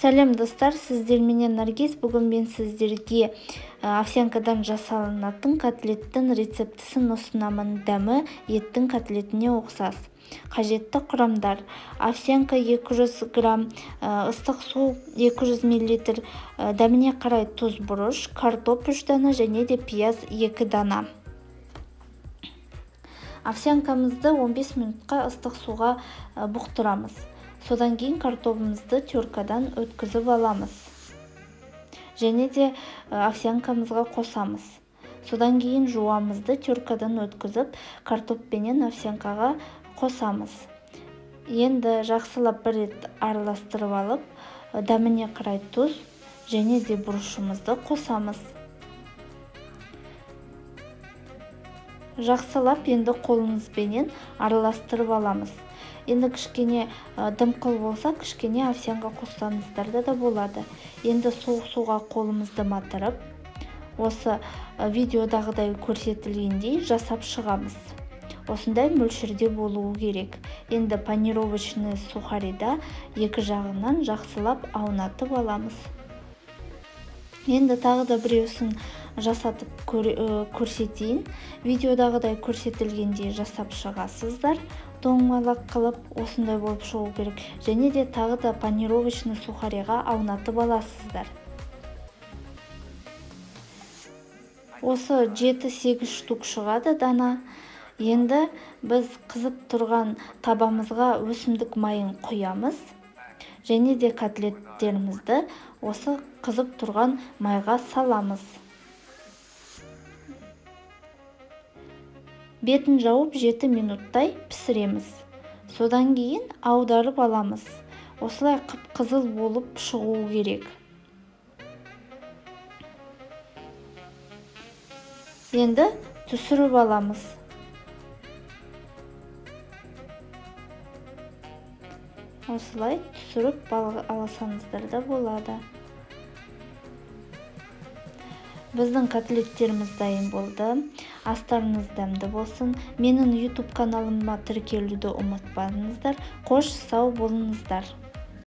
Сәлем достар, сіздер менен Наргиз. Бүгін мен сіздерге овсянкадан жасалынатын котлеттің рецептісін ұсынамын. Дәмі еттің котлетіне ұқсас. Қажетті құрамдар: овсянка 200 грамм, ыстық су 200 мл, дәміне қарай тұз, бұрыш, картоп 3 дана және де пияз 2 дана. Овсянкамызды 15 минутқа ыстық суға бұқтырамыз. Содан кейін картопымызды теркадан өткізіп аламыз. Және де овсянкамызға қосамыз. Содан кейін жуамызды теркадан өткізіп, картоппенен овсянкаға қосамыз. Енді жақсылап бір рет араластырып алып, дәміне қарай тұз және де бұрышымызды қосамыз. Жақсылап енді қолымызбенен араластырып аламыз. Енді кішкене дымқыл болса, кішкене овсянка қоссаңыздар да болады. Енді суық суға қолымызды матырып, осы видеодағыдай көрсетілгендей жасап шығамыз. Осындай мөлшерде болуы керек. Енді панировочный сухарида екі жағынан жақсылап аунатып аламыз. Енді тағы да біреусін жасатып көрсетейін. Видеодағыдай көрсетілгендей жасап шығасыздар. Доңғалақ қылып осындай болып шығу керек. Және де тағы да панировочный сухариға аунатып аласыздар. Осы 7-8 штук шығады дана. Енді біз қызып тұрған табамызға өсімдік майын құямыз. Және де котлеттерімізді осы қызып тұрған майға саламыз. Бетін жауып 7 минуттай пісіреміз. Содан кейін аударып аламыз. Осылай қып-қызыл болып шығу керек. Енді түсіріп аламыз. Осылай түсіріп алсаңыздар да болады. Біздің котлеттеріміз дайын болды. Астарыңыз дәмді болсын. Менің YouTube каналыма тіркелуді ұмытпаңыздар. Қош сау болыңыздар.